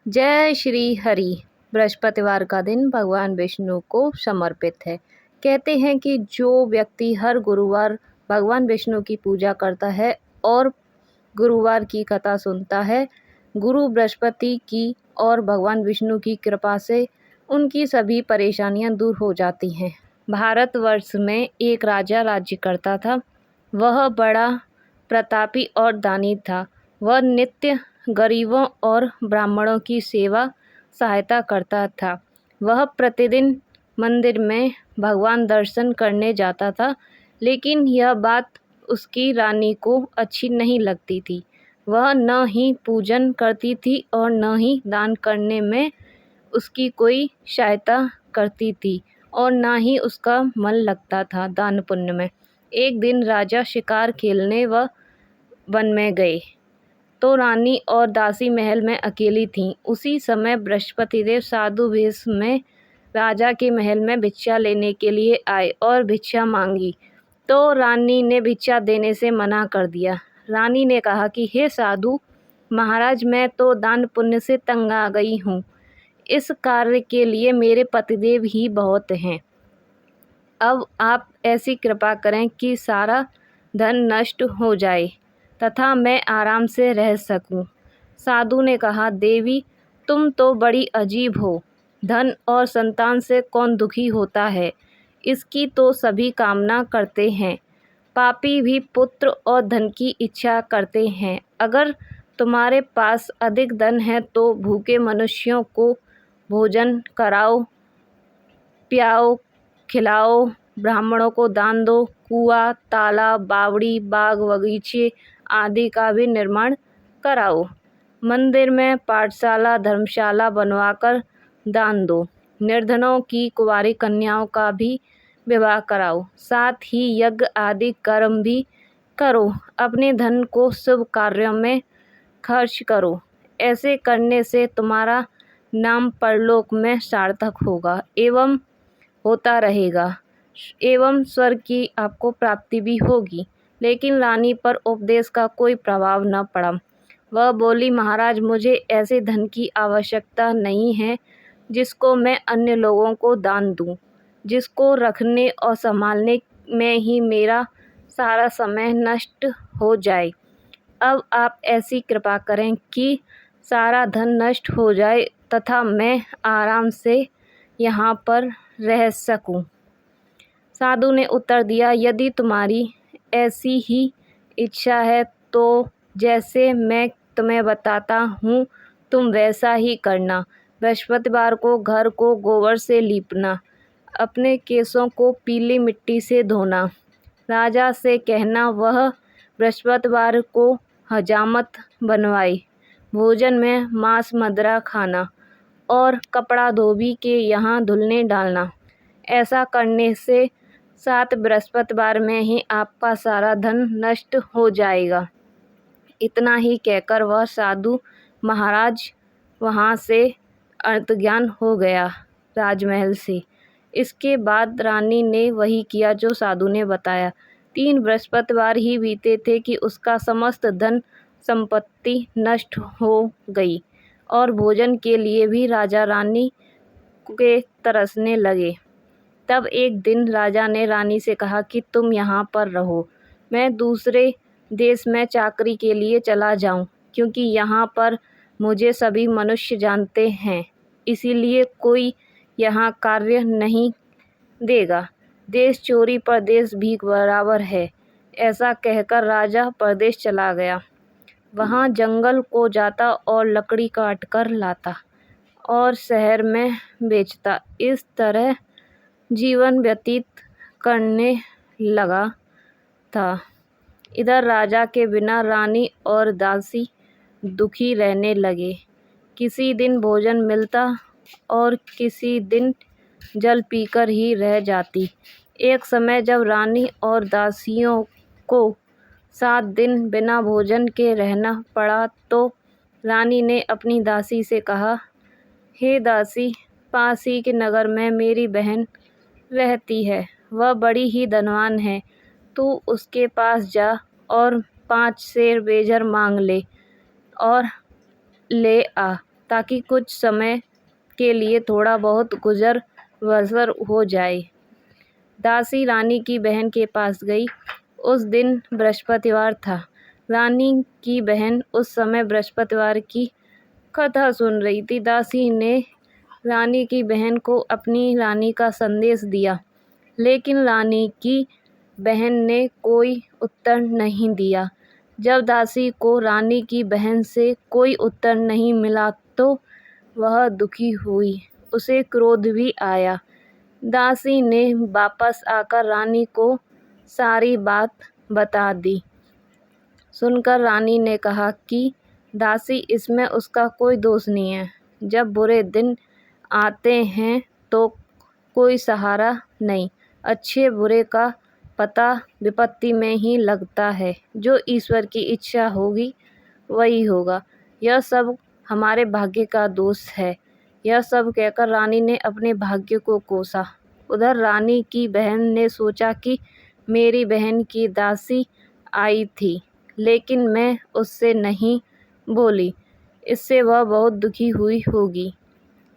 जय श्री हरि। बृहस्पतिवार का दिन भगवान विष्णु को समर्पित है। कहते हैं कि जो व्यक्ति हर गुरुवार भगवान विष्णु की पूजा करता है और गुरुवार की कथा सुनता है, गुरु बृहस्पति की और भगवान विष्णु की कृपा से उनकी सभी परेशानियां दूर हो जाती हैं। भारतवर्ष में एक राजा राज्य करता था। वह बड़ा प्रतापी और दानी था। वह नित्य गरीबों और ब्राह्मणों की सेवा सहायता करता था। वह प्रतिदिन मंदिर में भगवान दर्शन करने जाता था, लेकिन यह बात उसकी रानी को अच्छी नहीं लगती थी। वह न ही पूजन करती थी और न ही दान करने में उसकी कोई सहायता करती थी और ना ही उसका मन लगता था दान पुण्य में। एक दिन राजा शिकार खेलने व वन में गए तो रानी और दासी महल में अकेली थीं। उसी समय बृहस्पति देव साधु वेश में राजा के महल में भिक्षा लेने के लिए आए और भिक्षा मांगी तो रानी ने भिक्षा देने से मना कर दिया। रानी ने कहा कि हे साधु महाराज, मैं तो दान पुण्य से तंग आ गई हूँ। इस कार्य के लिए मेरे पतिदेव ही बहुत हैं। अब आप ऐसी कृपा करें कि सारा धन नष्ट हो जाए तथा मैं आराम से रह सकूं। साधु ने कहा, देवी तुम तो बड़ी अजीब हो। धन और संतान से कौन दुखी होता है? इसकी तो सभी कामना करते हैं। पापी भी पुत्र और धन की इच्छा करते हैं। अगर तुम्हारे पास अधिक धन है तो भूखे मनुष्यों को भोजन कराओ, पियाओ, खिलाओ, ब्राह्मणों को दान दो, कुआं, तालाब, बावड़ी, बाग बगीचे आदि का भी निर्माण कराओ। मंदिर में पाठशाला, धर्मशाला बनवाकर दान दो। निर्धनों की कुंवारी कन्याओं का भी विवाह कराओ। साथ ही यज्ञ आदि कर्म भी करो। अपने धन को शुभ कार्यों में खर्च करो। ऐसे करने से तुम्हारा नाम परलोक में सार्थक होगा एवं होता रहेगा एवं स्वर्ग की आपको प्राप्ति भी होगी। लेकिन रानी पर उपदेश का कोई प्रभाव न पड़ा। वह बोली, महाराज मुझे ऐसे धन की आवश्यकता नहीं है जिसको मैं अन्य लोगों को दान दूं, जिसको रखने और संभालने में ही मेरा सारा समय नष्ट हो जाए। अब आप ऐसी कृपा करें कि सारा धन नष्ट हो जाए तथा मैं आराम से यहाँ पर रह सकूं। साधु ने उत्तर दिया, यदि तुम्हारी ऐसी ही इच्छा है तो जैसे मैं तुम्हें बताता हूँ तुम वैसा ही करना। बृहस्पतिवार को घर को गोबर से लीपना, अपने केसों को पीली मिट्टी से धोना। राजा से कहना वह बृहस्पतिवार को हजामत बनवाए। भोजन में मांस मदिरा खाना और कपड़ा धोबी के यहाँ धुलने डालना। ऐसा करने से 7 बृहस्पतिवार में ही आपका सारा धन नष्ट हो जाएगा। इतना ही कहकर वह साधु महाराज वहाँ से अंतर्ध्यान हो गया राजमहल से। इसके बाद रानी ने वही किया जो साधु ने बताया। 3 बृहस्पतिवार ही बीते थे कि उसका समस्त धन संपत्ति नष्ट हो गई और भोजन के लिए भी राजा रानी के तरसने लगे। तब एक दिन राजा ने रानी से कहा कि तुम यहाँ पर रहो, मैं दूसरे देश में चाकरी के लिए चला जाऊँ, क्योंकि यहाँ पर मुझे सभी मनुष्य जानते हैं, इसीलिए कोई यहाँ कार्य नहीं देगा। देश चोरी परदेश भीख बराबर है। ऐसा कहकर राजा परदेश चला गया। वहाँ जंगल को जाता और लकड़ी काट कर लाता और शहर में बेचता। इस तरह जीवन व्यतीत करने लगा था। इधर राजा के बिना रानी और दासी दुखी रहने लगे। किसी दिन भोजन मिलता और किसी दिन जल पीकर ही रह जाती। एक समय जब रानी और दासियों को 7 दिन बिना भोजन के रहना पड़ा तो रानी ने अपनी दासी से कहा, हे दासी, पास ही के नगर में मेरी बहन रहती है। वह बड़ी ही धनवान है। तू उसके पास जा और 5 सेर बेजर मांग ले और ले आ। ताकि कुछ समय के लिए थोड़ा बहुत गुजर बसर हो जाए। दासी रानी की बहन के पास गई। उस दिन बृहस्पतिवार था। रानी की बहन उस समय बृहस्पतिवार की कथा सुन रही थी। दासी ने रानी की बहन को अपनी रानी का संदेश दिया, लेकिन रानी की बहन ने कोई उत्तर नहीं दिया। जब दासी को रानी की बहन से कोई उत्तर नहीं मिला तो वह दुखी हुई, उसे क्रोध भी आया। दासी ने वापस आकर रानी को सारी बात बता दी। सुनकर रानी ने कहा कि दासी, इसमें उसका कोई दोष नहीं है। जब बुरे दिन आते हैं तो कोई सहारा नहीं। अच्छे बुरे का पता विपत्ति में ही लगता है। जो ईश्वर की इच्छा होगी वही होगा। यह सब हमारे भाग्य का दोष है। यह सब कहकर रानी ने अपने भाग्य को कोसा। उधर रानी की बहन ने सोचा कि मेरी बहन की दासी आई थी, लेकिन मैं उससे नहीं बोली, इससे वह बहुत दुखी हुई होगी।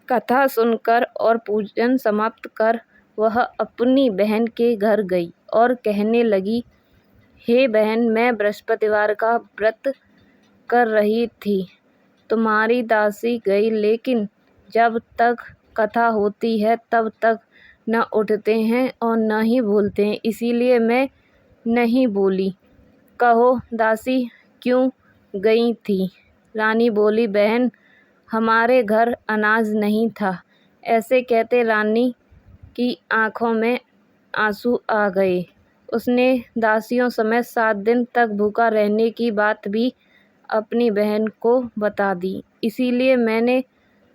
कथा सुनकर और पूजन समाप्त कर वह अपनी बहन के घर गई और कहने लगी, हे बहन, मैं बृहस्पतिवार का व्रत कर रही थी। तुम्हारी दासी गई, लेकिन जब तक कथा होती है तब तक न उठते हैं और न ही बोलते हैं, इसीलिए मैं नहीं बोली। कहो दासी, क्यों गई थी? रानी बोली, बहन, हमारे घर अनाज नहीं था। ऐसे कहते रानी की आंखों में आंसू आ गए। उसने दासियों समेत 7 दिन तक भूखा रहने की बात भी अपनी बहन को बता दी। इसीलिए मैंने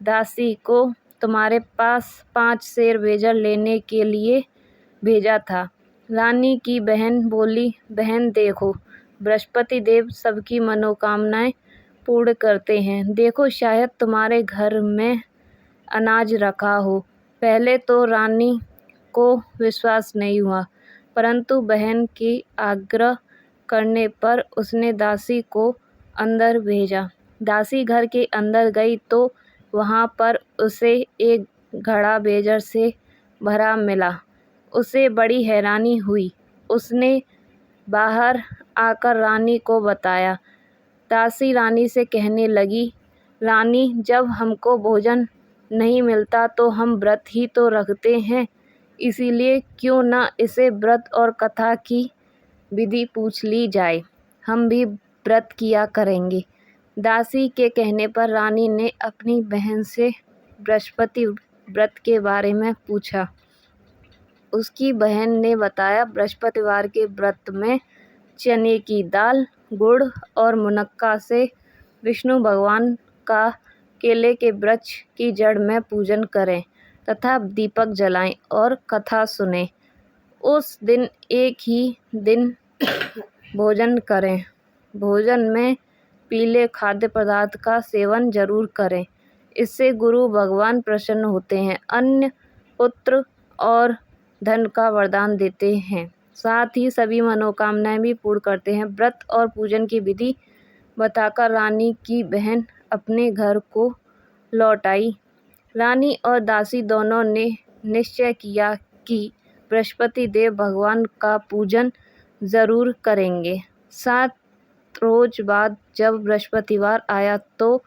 दासी को तुम्हारे पास 5 सेर बेजर लेने के लिए भेजा था। रानी की बहन बोली, बहन देखो, बृहस्पति देव सबकी मनोकामनाएं पूर्ण करते हैं। देखो, शायद तुम्हारे घर में अनाज रखा हो। पहले तो रानी को विश्वास नहीं हुआ, परंतु बहन की आग्रह करने पर उसने दासी को अंदर भेजा। दासी घर के अंदर गई तो वहाँ पर उसे एक घड़ा बेजर से भरा मिला। उसे बड़ी हैरानी हुई। उसने बाहर आकर रानी को बताया। दासी रानी से कहने लगी, रानी, जब हमको भोजन नहीं मिलता तो हम व्रत ही तो रखते हैं, इसीलिए क्यों न इसे व्रत और कथा की विधि पूछ ली जाए। हम भी व्रत किया करेंगे। दासी के कहने पर रानी ने अपनी बहन से बृहस्पति व्रत के बारे में पूछा। उसकी बहन ने बताया, बृहस्पतिवार के व्रत में चने की दाल, गुड़ और मुनक्का से विष्णु भगवान का केले के वृक्ष की जड़ में पूजन करें तथा दीपक जलाएं और कथा सुनें। उस दिन एक ही दिन भोजन करें। भोजन में पीले खाद्य पदार्थ का सेवन जरूर करें। इससे गुरु भगवान प्रसन्न होते हैं, अन्य, पुत्र और धन का वरदान देते हैं, साथ ही सभी मनोकामनाएं भी पूर्ण करते हैं। व्रत और पूजन की विधि बताकर रानी की बहन अपने घर को लौट आई। रानी और दासी दोनों ने निश्चय किया कि बृहस्पति देव भगवान का पूजन जरूर करेंगे। 7 रोज बाद जब बृहस्पतिवार आया तो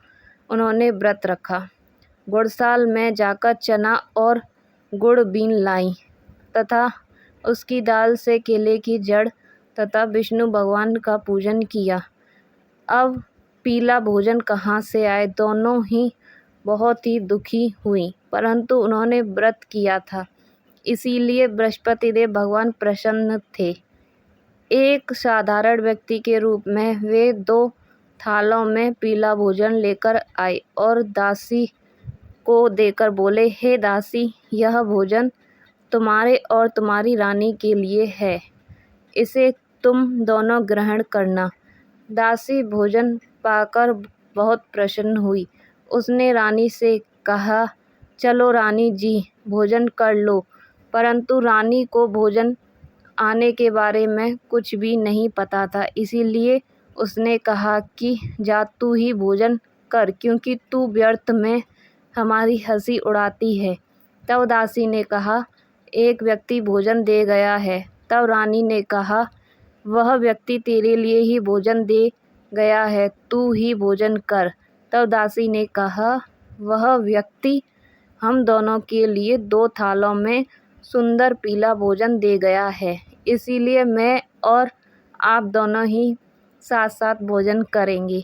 उन्होंने व्रत रखा। गुड़साल में जाकर चना और गुड़ बीन लाई तथा उसकी दाल से केले की जड़ तथा विष्णु भगवान का पूजन किया। अब पीला भोजन कहाँ से आए? दोनों ही बहुत ही दुखी हुई, परंतु उन्होंने व्रत किया था, इसीलिए बृहस्पति देव भगवान प्रसन्न थे। एक साधारण व्यक्ति के रूप में वे 2 थालों में पीला भोजन लेकर आए और दासी को देकर बोले, हे दासी, यह भोजन तुम्हारे और तुम्हारी रानी के लिए है। इसे तुम दोनों ग्रहण करना। दासी भोजन पाकर बहुत प्रसन्न हुई। उसने रानी से कहा, चलो रानी जी, भोजन कर लो। परंतु रानी को भोजन आने के बारे में कुछ भी नहीं पता था, इसीलिए उसने कहा कि जा तू ही भोजन कर, क्योंकि तू व्यर्थ में हमारी हंसी उड़ाती है। तब दासी ने कहा, एक व्यक्ति भोजन दे गया है। तब रानी ने कहा, वह व्यक्ति तेरे लिए ही भोजन दे गया है, तू ही भोजन कर। तब दासी ने कहा, वह व्यक्ति हम दोनों के लिए 2 थालों में सुंदर पीला भोजन दे गया है, इसीलिए मैं और आप दोनों ही साथ साथ भोजन करेंगे।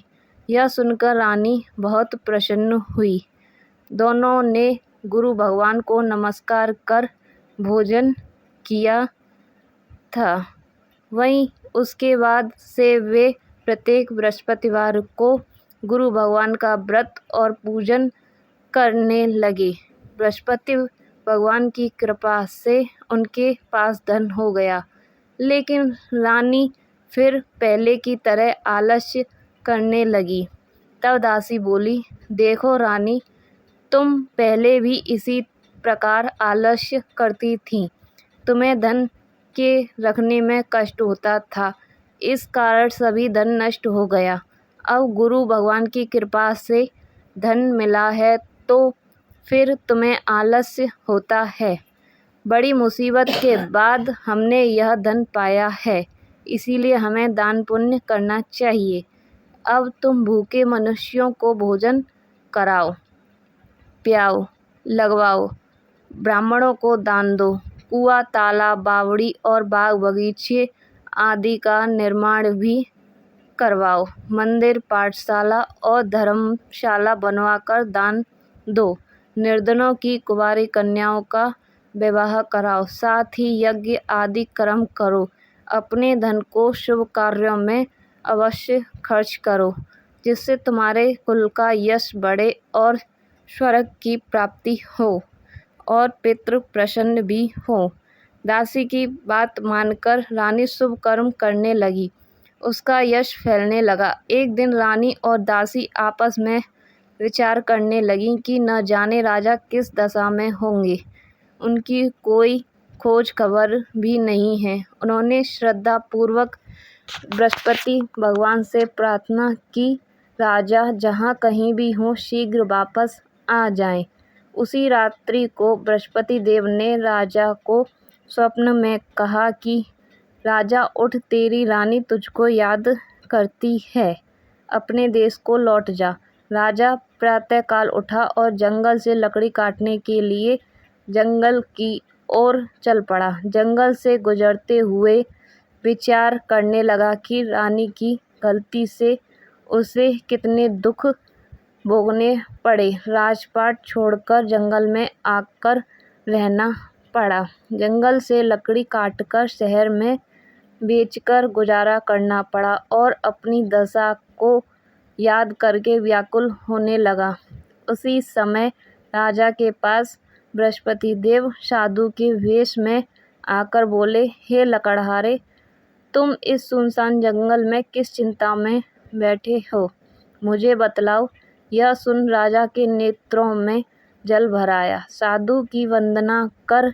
यह सुनकर रानी बहुत प्रसन्न हुई। दोनों ने गुरु भगवान को नमस्कार कर भोजन किया था। वहीं उसके बाद से वे प्रत्येक बृहस्पतिवार को गुरु भगवान का व्रत और पूजन करने लगे। बृहस्पति भगवान की कृपा से उनके पास धन हो गया, लेकिन रानी फिर पहले की तरह आलस्य करने लगी। तब दासी बोली, देखो रानी, तुम पहले भी इसी प्रकार आलस्य करती थीं। तुम्हें धन के रखने में कष्ट होता था, इस कारण सभी धन नष्ट हो गया। अब गुरु भगवान की कृपा से धन मिला है तो फिर तुम्हें आलस्य होता है। बड़ी मुसीबत के बाद हमने यह धन पाया है, इसीलिए हमें दान पुण्य करना चाहिए। अब तुम भूखे मनुष्यों को भोजन कराओ, पियाओ, लगवाओ, ब्राह्मणों को दान दो, कुआं, तालाब, बावड़ी और बाग बगीचे आदि का निर्माण भी करवाओ, मंदिर, पाठशाला और धर्मशाला बनवाकर दान दो, निर्धनों की कुंवारी कन्याओं का विवाह कराओ, साथ ही यज्ञ आदि कर्म करो। अपने धन को शुभ कार्यों में अवश्य खर्च करो, जिससे तुम्हारे कुल का यश बढ़े और स्वर्ग की प्राप्ति हो और पितृ प्रसन्न भी हो। दासी की बात मानकर रानी शुभ कर्म करने लगी। उसका यश फैलने लगा। एक दिन रानी और दासी आपस में विचार करने लगीं कि न जाने राजा किस दशा में होंगे। उनकी कोई खोज खबर भी नहीं है। उन्होंने श्रद्धापूर्वक बृहस्पति भगवान से प्रार्थना की, राजा जहाँ कहीं भी हों शीघ्र वापस आ जाएं। उसी रात्रि को बृहस्पति देव ने राजा को स्वप्न में कहा कि राजा उठ, तेरी रानी तुझको याद करती है, अपने देश को लौट जा। राजा प्रातःकाल उठा और जंगल से लकड़ी काटने के लिए जंगल की ओर चल पड़ा। जंगल से गुजरते हुए विचार करने लगा कि रानी की गलती से उसे कितने दुख भोगने पड़े। राजपाट छोड़कर जंगल में आकर रहना पड़ा। जंगल से लकड़ी काटकर शहर में बेचकर गुजारा करना पड़ा और अपनी दशा को याद करके व्याकुल होने लगा। उसी समय राजा के पास बृहस्पति देव साधु के वेश में आकर बोले, हे लकड़हारे, तुम इस सुनसान जंगल में किस चिंता में बैठे हो, मुझे बतलाओ। यह सुन राजा के नेत्रों में जल भर आया। साधु की वंदना कर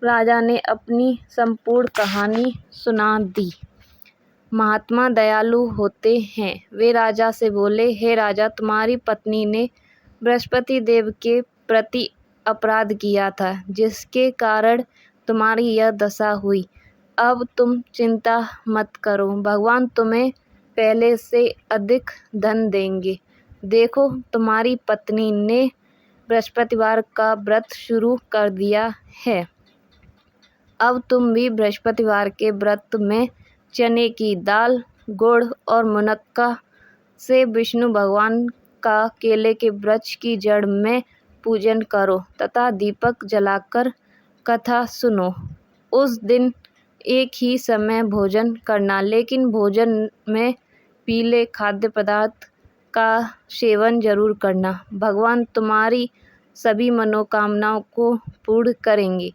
राजा ने अपनी संपूर्ण कहानी सुना दी। महात्मा दयालु होते हैं। वे राजा से बोले, हे राजा, तुम्हारी पत्नी ने बृहस्पति देव के प्रति अपराध किया था, जिसके कारण तुम्हारी यह दशा हुई। अब तुम चिंता मत करो, भगवान तुम्हें पहले से अधिक धन देंगे। देखो, तुम्हारी पत्नी ने बृहस्पतिवार का व्रत शुरू कर दिया है। अब तुम भी बृहस्पतिवार के व्रत में चने की दाल, गुड़ और मुनक्का से विष्णु भगवान का केले के वृक्ष की जड़ में पूजन करो तथा दीपक जलाकर कथा सुनो। उस दिन एक ही समय भोजन करना, लेकिन भोजन में पीले खाद्य पदार्थ का सेवन जरूर करना। भगवान तुम्हारी सभी मनोकामनाओं को पूर्ण करेंगे।